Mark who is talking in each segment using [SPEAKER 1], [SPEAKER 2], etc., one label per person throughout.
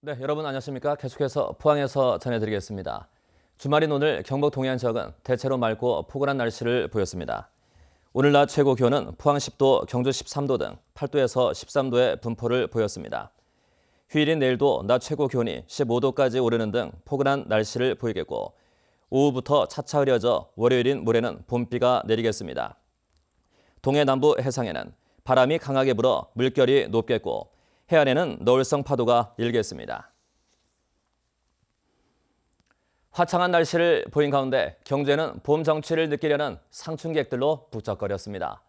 [SPEAKER 1] 네, 여러분 안녕하십니까? 계속해서 포항에서 전해드리겠습니다. 주말인 오늘 경북 동해안 지역은 대체로 맑고 포근한 날씨를 보였습니다. 오늘 낮 최고 기온은 포항 10도, 경주 13도 등 8도에서 13도의 분포를 보였습니다. 휴일인 내일도 낮 최고 기온이 15도까지 오르는 등 포근한 날씨를 보이겠고 오후부터 차차 흐려져 월요일인 모레는 봄비가 내리겠습니다. 동해 남부 해상에는 바람이 강하게 불어 물결이 높겠고 해안에는 너울성 파도가 일겠습니다. 화창한 날씨를 보인 가운데 경주에는 봄 정취를 느끼려는 상춘객들로 북적거렸습니다.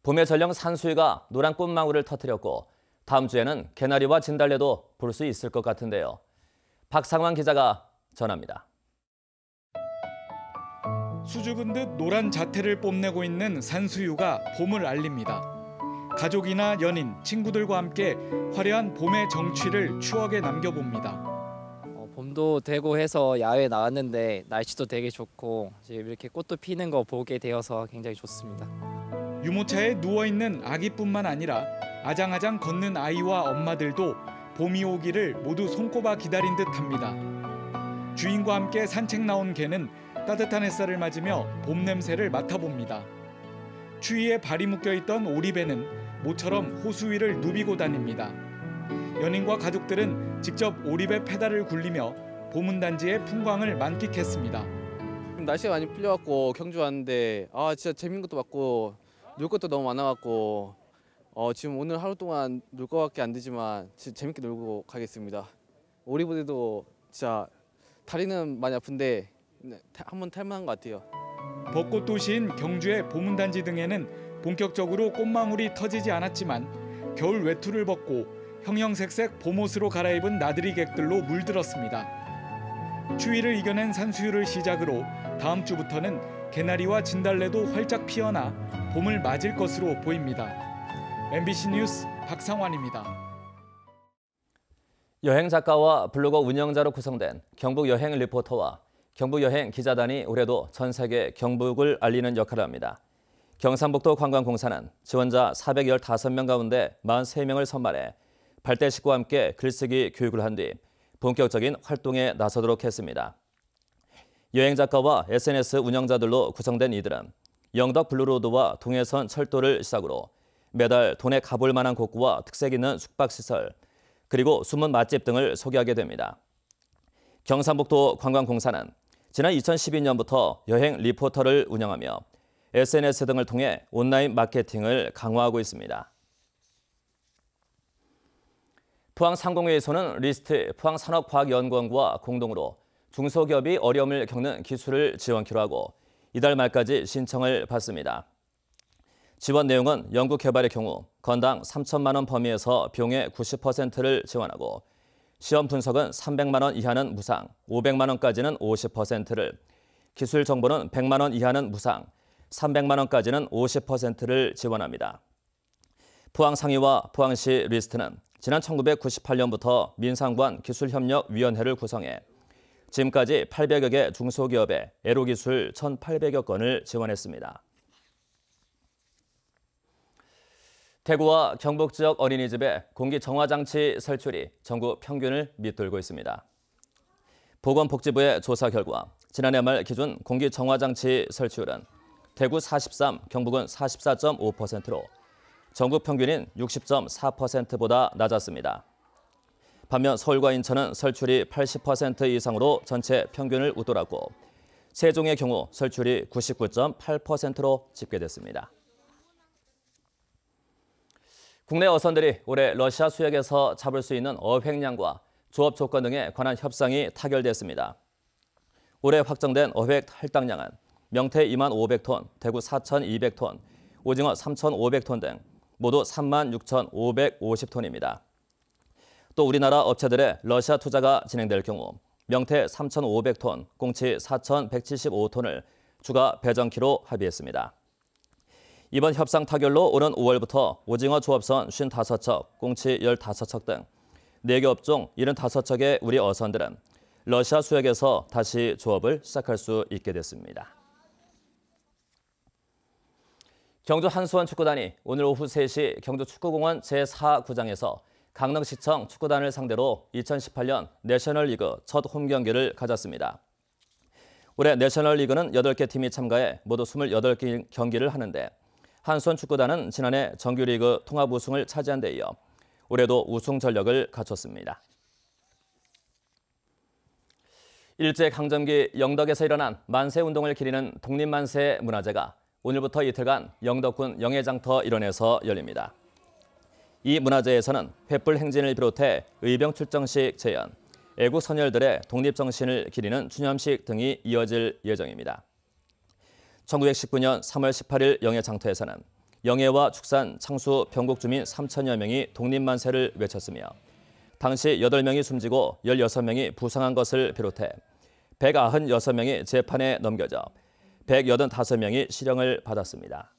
[SPEAKER 1] 봄의 전령 산수유가 노란 꽃망울을 터뜨렸고 다음 주에는 개나리와 진달래도 볼 수 있을 것 같은데요. 박상환 기자가 전합니다.
[SPEAKER 2] 수줍은 듯 노란 자태를 뽐내고 있는 산수유가 봄을 알립니다. 가족이나 연인, 친구들과 함께 화려한 봄의 정취를 추억에 남겨봅니다.
[SPEAKER 3] 봄도 되고 해서 야외에 나왔는데 날씨도 되게 좋고 지금 이렇게 꽃도 피는 거 보게 되어서 굉장히 좋습니다.
[SPEAKER 2] 유모차에 누워있는 아기뿐만 아니라 아장아장 걷는 아이와 엄마들도 봄이 오기를 모두 손꼽아 기다린 듯합니다. 주인과 함께 산책 나온 개는 따뜻한 햇살을 맞으며 봄 냄새를 맡아봅니다. 추위에 발이 묶여있던 오리배는 모처럼 호수 위를 누비고 다닙니다. 연인과 가족들은 직접 오리배 페달을 굴리며 보문단지의 풍광을 만끽했습니다.
[SPEAKER 4] 날씨가 많이 풀려갖고 경주 왔는데 진짜 재밌는 것도 많고 놀 것도 너무 많아갖고 지금 오늘 하루 동안 놀 거밖에 안 되지만 진짜 재밌게 놀고 가겠습니다. 오리배도 진짜 다리는 많이 아픈데 한번 탈만한 것 같아요.
[SPEAKER 2] 벚꽃 도시인 경주의 보문단지 등에는 본격적으로 꽃망울이 터지지 않았지만 겨울 외투를 벗고 형형색색 봄옷으로 갈아입은 나들이객들로 물들었습니다. 추위를 이겨낸 산수유를 시작으로 다음 주부터는 개나리와 진달래도 활짝 피어나 봄을 맞을 것으로 보입니다. MBC 뉴스 박상환입니다.
[SPEAKER 1] 여행 작가와 블로거 운영자로 구성된 경북 여행 리포터와 경북 여행 기자단이 올해도 전 세계 경북을 알리는 역할을 합니다. 경상북도 관광공사는 지원자 415명 가운데 43명을 선발해 발대식과 함께 글쓰기 교육을 한 뒤 본격적인 활동에 나서도록 했습니다. 여행 작가와 SNS 운영자들로 구성된 이들은 영덕 블루로드와 동해선 철도를 시작으로 매달 돈에 가볼 만한 곳과 특색 있는 숙박시설, 그리고 숨은 맛집 등을 소개하게 됩니다. 경상북도 관광공사는 지난 2012년부터 여행 리포터를 운영하며 SNS 등을 통해 온라인 마케팅을 강화하고 있습니다. 포항상공회의소는 리스트 포항산업과학연구원과 공동으로 중소기업이 어려움을 겪는 기술을 지원키로 하고 이달 말까지 신청을 받습니다. 지원 내용은 연구 개발의 경우 건당 3천만 원 범위에서 비용의 90%를 지원하고 시험 분석은 300만 원 이하는 무상, 500만 원까지는 50%를, 기술 정보는 100만 원 이하는 무상, 300만 원까지는 50%를 지원합니다. 포항상의와 포항시 리스트는 지난 1998년부터 민상관 기술협력위원회를 구성해 지금까지 800여 개 중소기업에 애로기술 1,800여 건을 지원했습니다. 대구와 경북 지역 어린이집의 공기정화장치 설출이 전국 평균을 밑돌고 있습니다. 보건복지부의 조사 결과 지난해 말 기준 공기정화장치 설치율은 대구 43, 경북은 44.5%로 전국 평균인 60.4%보다 낮았습니다. 반면 서울과 인천은 설출이 80% 이상으로 전체 평균을 웃돌았고 세종의 경우 설출이 99.8%로 집계됐습니다. 국내 어선들이 올해 러시아 수역에서 잡을 수 있는 어획량과 조업 조건 등에 관한 협상이 타결됐습니다. 올해 확정된 어획 할당량은 명태 2만 500톤, 대구 4,200톤, 오징어 3,500톤 등 모두 36,550톤입니다. 또 우리나라 업체들의 러시아 투자가 진행될 경우 명태 3,500톤, 꽁치 4,175톤을 추가 배정키로 합의했습니다. 이번 협상 타결로 오는 5월부터 오징어 조업선 55척, 꽁치 15척 등 4개 업종 75척의 우리 어선들은 러시아 수역에서 다시 조업을 시작할 수 있게 됐습니다. 경주 한수원 축구단이 오늘 오후 3시 경주 축구공원 제4구장에서 강릉시청 축구단을 상대로 2018년 내셔널리그 첫 홈경기를 가졌습니다. 올해 내셔널리그는 8개 팀이 참가해 모두 28개 경기를 하는데 한손 축구단은 지난해 정규리그 통합 우승을 차지한 데 이어 올해도 우승 전력을 갖췄습니다. 일제강점기 영덕에서 일어난 만세운동을 기리는 독립만세 문화제가 오늘부터 이틀간 영덕군 영해장터 일원에서 열립니다. 이 문화제에서는 횃불 행진을 비롯해 의병 출정식 재연, 애국 선열들의 독립정신을 기리는 추념식 등이 이어질 예정입니다. 1919년 3월 18일 영해장터에서는 영해와 축산, 창수, 병국 주민 3천여 명이 독립만세를 외쳤으며 당시 8명이 숨지고 16명이 부상한 것을 비롯해 196명이 재판에 넘겨져 185명이 실형을 받았습니다.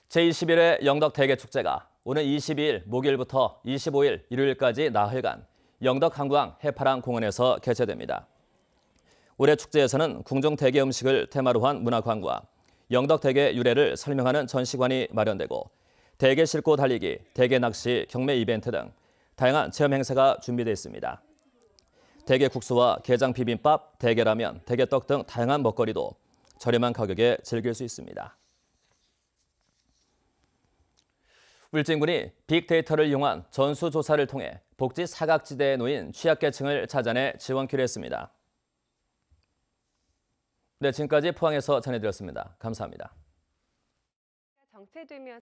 [SPEAKER 1] 제21회 영덕 대게축제가 오는 22일 목요일부터 25일 일요일까지 나흘간 영덕 한구항 해파랑 공원에서 개최됩니다. 올해 축제에서는 궁중 대게 음식을 테마로 한 문화관과 영덕 대게 유래를 설명하는 전시관이 마련되고 대게 싣고 달리기, 대게 낚시, 경매 이벤트 등 다양한 체험 행사가 준비되어 있습니다. 대게 국수와 게장 비빔밥, 대게라면, 대게떡 등 다양한 먹거리도 저렴한 가격에 즐길 수 있습니다. 울진군이 빅데이터를 이용한 전수조사를 통해 복지 사각지대에 놓인 취약계층을 찾아내 지원키로 했습니다. 네, 지금까지 포항에서 전해드렸습니다. 감사합니다.
[SPEAKER 5] 정체되며